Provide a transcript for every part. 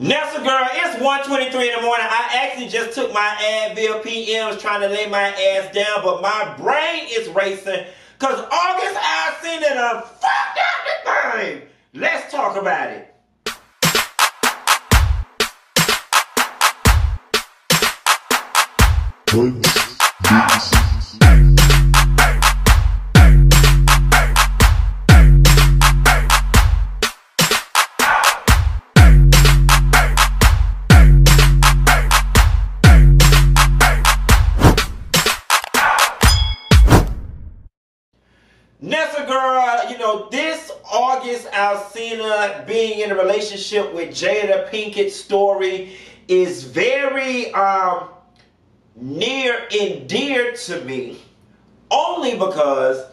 Nessa girl, it's 1:23 in the morning. I actually just took my Advil PMs trying to lay my ass down, but my brain is racing because August Alsina done fucked up the thing. Let's talk about it. Nessa girl, you know, this August Alsina being in a relationship with Jada Pinkett story is very near and dear to me, only because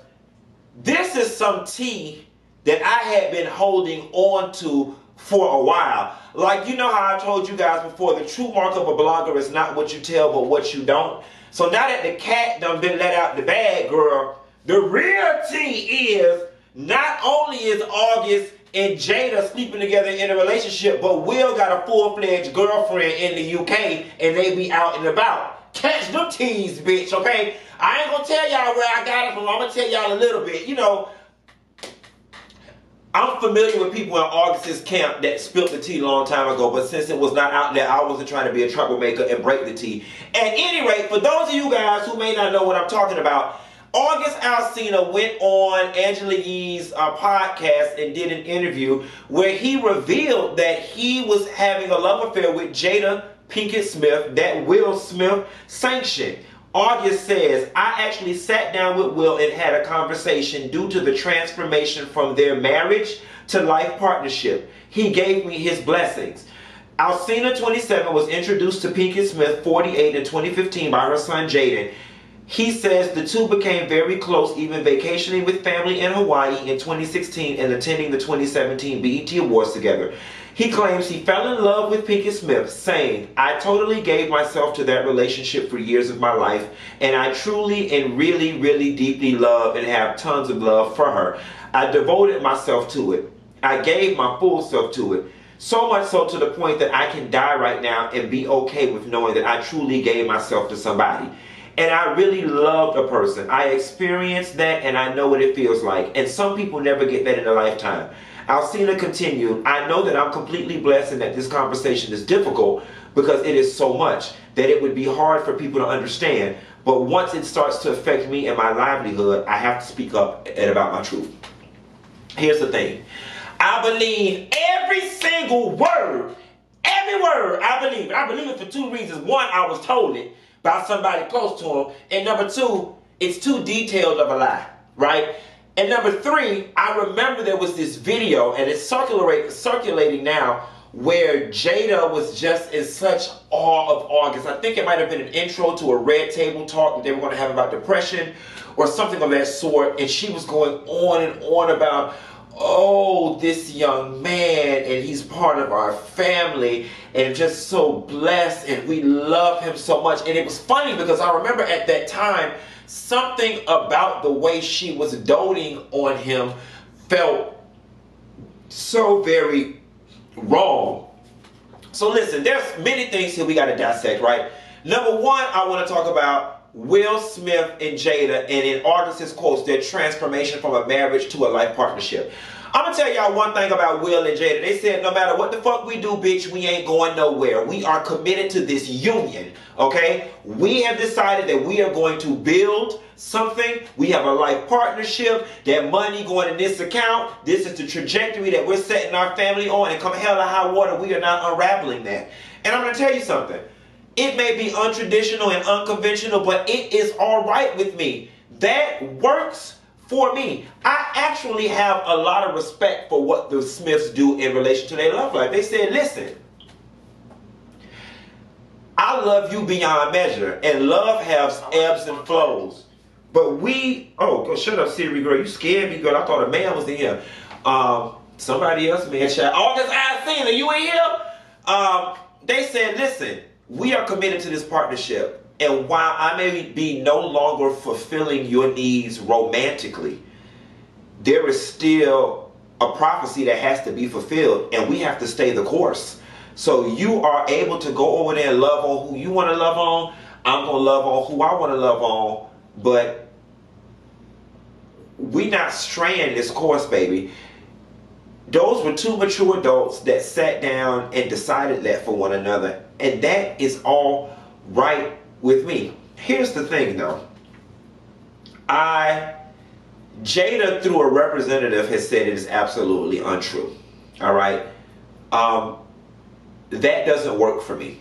this is some tea that I had been holding on to for a while. Like, you know how I told you guys before, the true mark of a blogger is not what you tell but what you don't. So now that the cat done been let out the bag, girl, the real tea is not only is August and Jada sleeping together in a relationship, but Will got a full-fledged girlfriend in the UK and they be out and about. Catch them teas, bitch, okay? I ain't gonna tell y'all where I got it from. I'm gonna tell y'all a little bit. You know, I'm familiar with people in August's camp that spilled the tea a long time ago, but since it was not out there, I wasn't trying to be a troublemaker and break the tea. At any rate, for those of you guys who may not know what I'm talking about, August Alsina went on Angela Yee's podcast and did an interview where he revealed that he was having a love affair with Jada Pinkett-Smith that Will Smith sanctioned. August says, I actually sat down with Will and had a conversation due to the transformation from their marriage to life partnership. He gave me his blessings. Alsina, 27, was introduced to Pinkett-Smith, 48, in 2015 by her son Jaden. He says the two became very close, even vacationing with family in Hawaii in 2016 and attending the 2017 BET Awards together. He claims he fell in love with Pinkett-Smith, saying, I totally gave myself to that relationship for years of my life, and I truly and really, really deeply love and have tons of love for her. I devoted myself to it. I gave my full self to it. So much so to the point that I can die right now and be okay with knowing that I truly gave myself to somebody. And I really loved a person. I experienced that and I know what it feels like. And some people never get that in a lifetime. Alsina continued, I know that I'm completely blessed and that this conversation is difficult because it is so much that it would be hard for people to understand. But once it starts to affect me and my livelihood, I have to speak up and about my truth. Here's the thing. I believe every single word. Every word I believe it. I believe it for two reasons. One, I was told it by somebody close to him. And number two, it's too detailed of a lie, right? And number three, I remember there was this video, and it's circulating now, where Jada was just in such awe of August. I think it might have been an intro to a Red Table talk that they were going to have about depression or something of that sort. And she was going on and on about, oh, this young man, and he's part of our family, and just so blessed, and we love him so much. And it was funny because I remember at that time, something about the way she was doting on him felt so very wrong. So listen, there's many things here we got to dissect, right? Number one, I want to talk about Will Smith and Jada, and in August's quotes, their transformation from a marriage to a life partnership. I'm going to tell y'all one thing about Will and Jada. They said no matter what the fuck we do, bitch, we ain't going nowhere. We are committed to this union, okay? We have decided that we are going to build something. We have a life partnership. That money going in this account. This is the trajectory that we're setting our family on. And come hell or high water, we are not unraveling that. And I'm going to tell you something. It may be untraditional and unconventional, but it is all right with me. That works for me. I actually have a lot of respect for what the Smiths do in relation to their love life. They said, listen, I love you beyond measure, and love has ebbs and flows. But we, oh, go shut up, Siri girl. You scared me, girl. I thought a man was in here. Somebody else, man. August Alsina, you in here? They said, listen, we are committed to this partnership. And while I may be no longer fulfilling your needs romantically, there is still a prophecy that has to be fulfilled, and we have to stay the course. So you are able to go over there and love on who you want to love on. I'm going to love on who I want to love on. But we not straying this course, baby. Those were two mature adults that sat down and decided that for one another. And that is all right with me. Here's the thing, though. Jada, through a representative, has said it is absolutely untrue. All right? That doesn't work for me.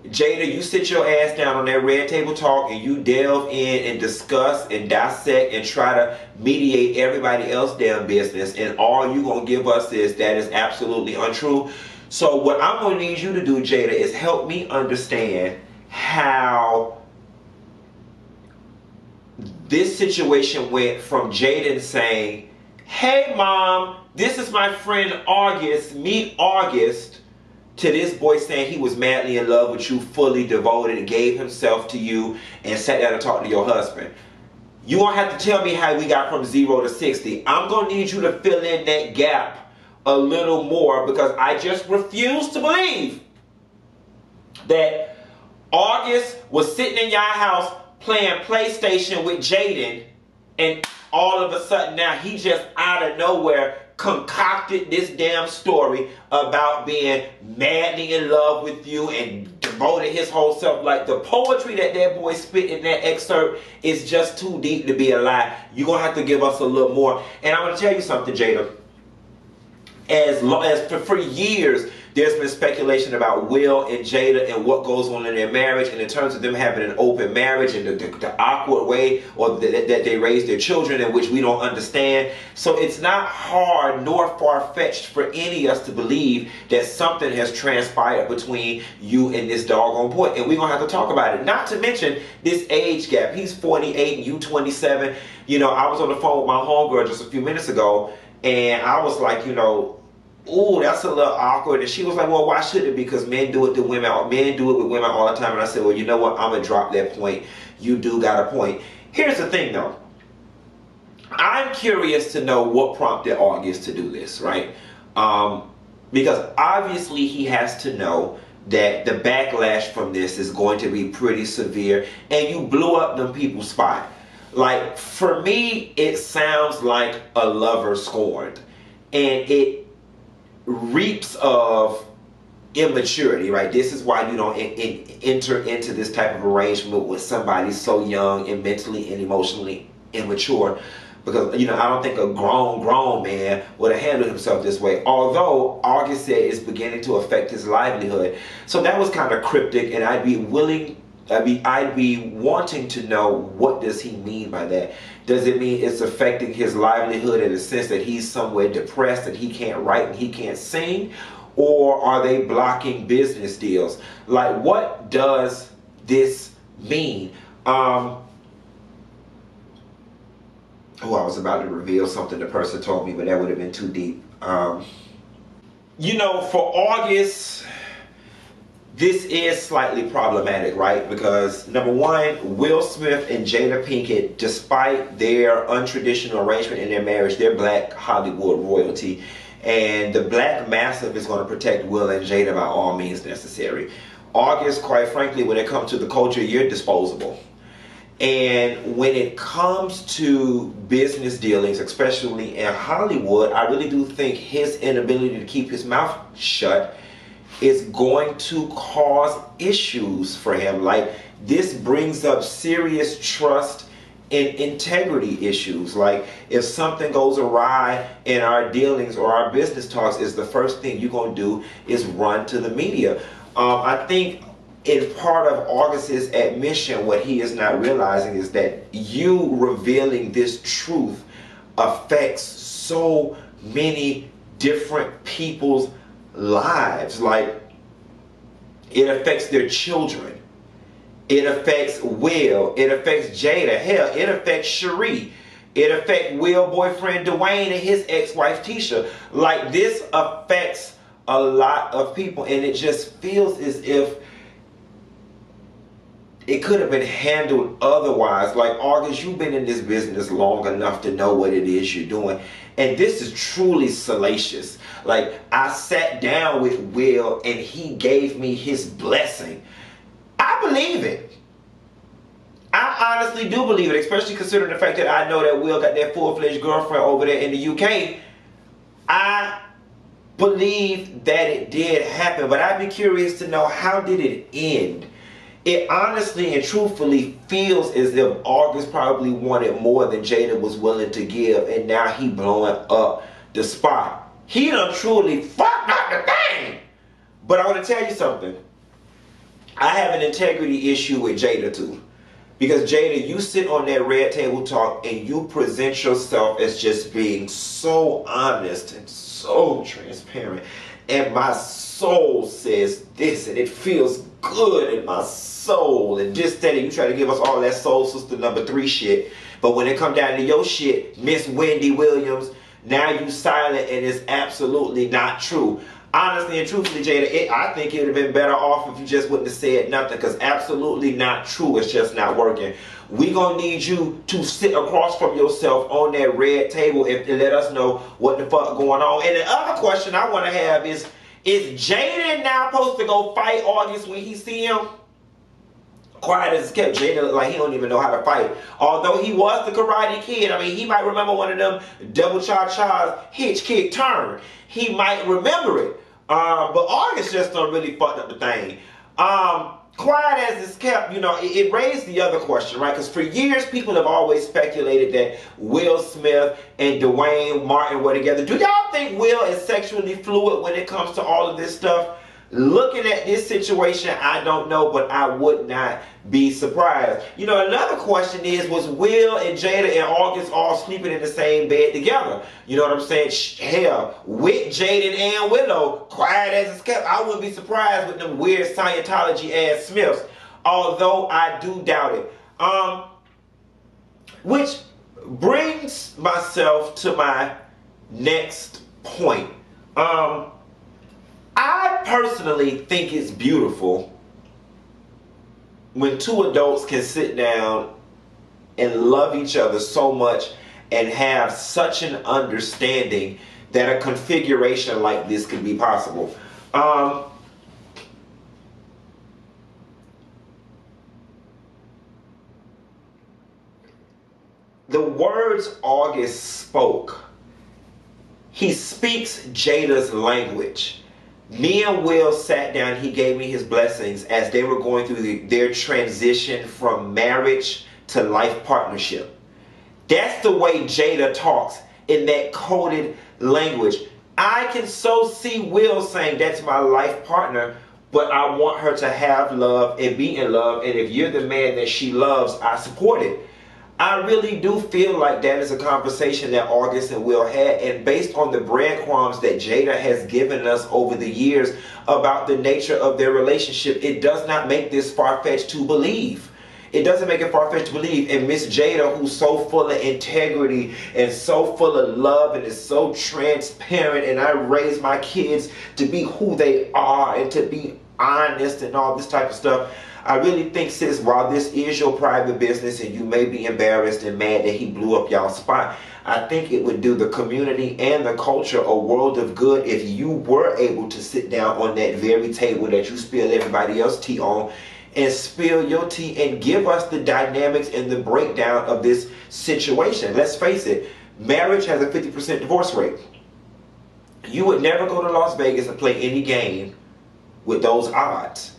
Jada, you sit your ass down on that red table talk and you delve in and discuss and dissect and try to mediate everybody else's damn business, and all you gonna give us is that is absolutely untrue. So what I'm gonna need you to do, Jada, is help me understand how this situation went from Jaden saying, hey mom, this is my friend August, meet August, to this boy saying he was madly in love with you, fully devoted, and gave himself to you, and sat down and talked to your husband. You won't have to tell me how we got from 0 to 60. I'm going to need you to fill in that gap a little more, because I just refuse to believe that August was sitting in your house playing PlayStation with Jaden, and all of a sudden now he just out of nowhere concocted this damn story about being madly in love with you and devoted his whole self. Like, the poetry that boy spit in that excerpt is just too deep to be a lie. You're going to have to give us a little more. And I'm going to tell you something, Jada. For years, there's been speculation about Will and Jada and what goes on in their marriage, and in terms of them having an open marriage and the awkward way or that they raise their children, in which we don't understand. So it's not hard nor far-fetched for any of us to believe that something has transpired between you and this doggone boy, and we're going to have to talk about it. Not to mention this age gap. He's 48 and you 27. You know, I was on the phone with my homegirl just a few minutes ago, and I was like, you know, ooh, that's a little awkward. And she was like, well, why should it? Because men do it to women. Men do it with women all the time. And I said, well, you know what? I'm going to drop that point. You do got a point. Here's the thing, though. I'm curious to know what prompted August to do this, right? Because obviously he has to know that the backlash from this is going to be pretty severe. And you blew up them people's spot. Like, for me, it sounds like a lover scorned. And it reaps of immaturity, right? This is why you don't enter into this type of arrangement with somebody so young and mentally and emotionally immature, because, you know, I don't think a grown man would have handled himself this way, although August said it's beginning to affect his livelihood. So that was kind of cryptic, and I'd be wanting to know, what does he mean by that? Does it mean it's affecting his livelihood in the sense that he's somewhere depressed and he can't write and he can't sing? Or are they blocking business deals? Like, what does this mean? Oh, I was about to reveal something the person told me, but that would have been too deep. You know, for August, this is slightly problematic, right? Because, number one, Will Smith and Jada Pinkett, despite their untraditional arrangement in their marriage, they're black Hollywood royalty. And the black massive is going to protect Will and Jada by all means necessary. August, quite frankly, when it comes to the culture, you're disposable. And when it comes to business dealings, especially in Hollywood, I really do think his inability to keep his mouth shut is going to cause issues for him. Like, this brings up serious trust and integrity issues. Like, if something goes awry in our dealings or our business talks, is the first thing you're going to do is run to the media. I think in part of August's admission, what he is not realizing is that you revealing this truth affects so many different people's lives. Like, it affects their children, it affects Will, it affects Jada, hell, it affects Cherie, it affects Will boyfriend Dwayne and his ex-wife Tisha. Like, this affects a lot of people, and it just feels as if it could have been handled otherwise. Like, August, you've been in this business long enough to know what it is you're doing. And this is truly salacious. Like, I sat down with Will and he gave me his blessing. I believe it. I honestly do believe it, especially considering the fact that I know that Will got that full-fledged girlfriend over there in the UK. I believe that it did happen, but I'd be curious to know, how did it end? It honestly and truthfully feels as if August probably wanted more than Jada was willing to give, and now he blowing up the spot. He done truly fucked up the thing. But I want to tell you something. I have an integrity issue with Jada too. Because Jada, you sit on that red table talk and you present yourself as just being so honest and so transparent. And my soul says this, and it feels good in my soul. And just that, you try to give us all that soul sister number 3 shit. But when it come down to your shit, Miss Wendy Williams, now you silent and it's absolutely not true. Honestly and truthfully, Jada, I think it would have been better off if you just wouldn't have said nothing, because absolutely not true. It's just not working. We gonna need you to sit across from yourself on that red table and let us know what the fuck going on. And the other question I want to have is Jada now supposed to go fight August when he see him? Quiet as kept. Jada look like he don't even know how to fight. Although he was the Karate Kid. I mean, he might remember one of them double cha-chas, hitch, kick, turn. He might remember it. But August just done really fucked up the thing. Quiet as it's kept, you know, it raised the other question, right? Because for years, people have always speculated that Will Smith and Dwayne Martin were together. Do y'all think Will is sexually fluid when it comes to all of this stuff? Looking at this situation, I don't know, but I would not be surprised. You know, another question is, was Will and Jada and August all sleeping in the same bed together? You know what I'm saying? Hell, with Jaden and Willow, quiet as it's kept, I wouldn't be surprised with them weird Scientology-ass Smiths. Although I do doubt it. Which brings myself to my next point. I personally think it's beautiful when two adults can sit down and love each other so much and have such an understanding that a configuration like this could be possible. The words August spoke, he speaks Jada's language. Me and Will sat down, he gave me his blessings as they were going through their transition from marriage to life partnership. That's the way Jada talks, in that coded language. I can so see Will saying, that's my life partner, but I want her to have love and be in love, and if you're the man that she loves, I support it. I really do feel like that is a conversation that August and Will had, and based on the breadcrumbs that Jada has given us over the years about the nature of their relationship, it does not make this far-fetched to believe. It doesn't make it far-fetched to believe. And Miss Jada, who's so full of integrity and so full of love and is so transparent, and I raise my kids to be who they are and to be honest and all this type of stuff. I really think, sis, while this is your private business and you may be embarrassed and mad that he blew up y'all's spot, I think it would do the community and the culture a world of good if you were able to sit down on that very table that you spill everybody else's tea on and spill your tea and give us the dynamics and the breakdown of this situation. Let's face it, marriage has a 50% divorce rate. You would never go to Las Vegas and play any game with those odds.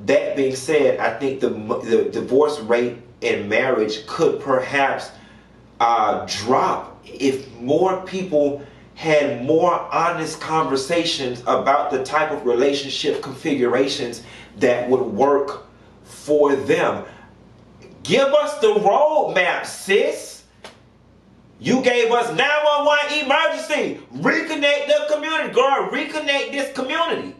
That being said, I think the divorce rate in marriage could perhaps drop if more people had more honest conversations about the type of relationship configurations that would work for them. Give us the roadmap, sis. You gave us 911 emergency. Reconnect the community. Girl, reconnect this community.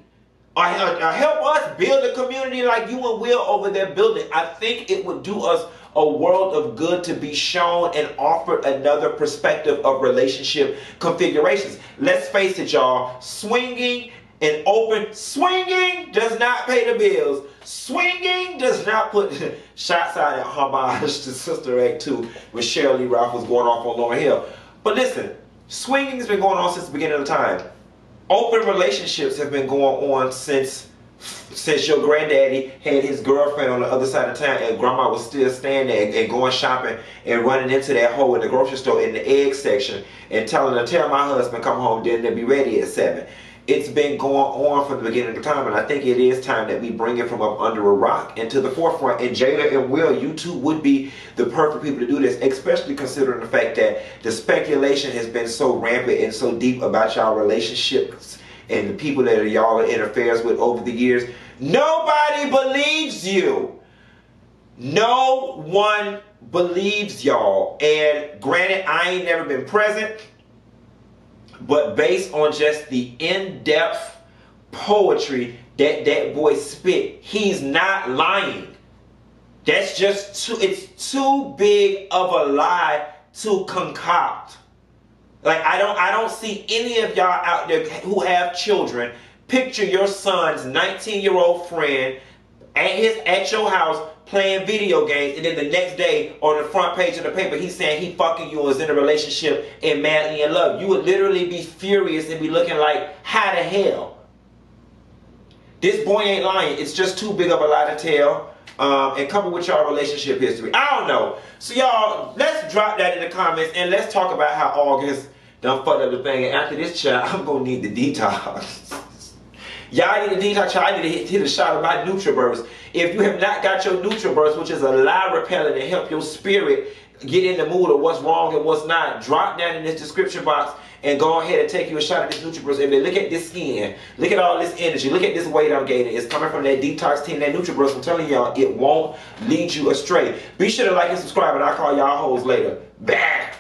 Help us build a community like you and Will over there building. I think it would do us a world of good to be shown and offered another perspective of relationship configurations. Let's face it, y'all. Swinging and open. Swinging does not pay the bills. Swinging does not put shots out at homage to Sister Act 2 when Cheryl Lee Ralph was going off on Lauryn Hill. But listen, swinging has been going on since the beginning of the time. Open relationships have been going on since your granddaddy had his girlfriend on the other side of town and grandma was still standing there and going shopping and running into that hole in the grocery store in the egg section and telling her, tell my husband come home, then they'll be ready at 7. It's been going on from the beginning of time, and I think it is time that we bring it from up under a rock into the forefront. And Jada and Will, you two would be the perfect people to do this, especially considering the fact that the speculation has been so rampant and so deep about y'all relationships and the people that y'all are in affairs with over the years. Nobody believes you. No one believes y'all. And granted, I ain't never been present, but based on just the in-depth poetry that boy spit, he's not lying. That's just it's too big of a lie to concoct. Like, I don't see any of y'all out there who have children picture your son's 19-year-old friend at your house playing video games, and then the next day on the front page of the paper he's saying he fucking you or is in a relationship and madly in love. You would literally be furious and be looking like, how the hell? This boy ain't lying. It's just too big of a lie to tell. And coupled with y'all relationship history, I don't know. So y'all, let's drop that in the comments and let's talk about how August done fucked up the thing. And after this chat, I'm gonna need the detox. Y'all need a detox. I need to hit a shot of my NutriBurst. If you have not got your NutriBurst, which is a lie repellent and help your spirit get in the mood of what's wrong and what's not, drop down in this description box and go ahead and take you a shot of this NutriBurst. And then look at this skin. Look at all this energy. Look at this weight I'm gaining. It's coming from that detox team, that NutriBurst. I'm telling y'all, it won't lead you astray. Be sure to like and subscribe, and I'll call y'all hoes later. Bye.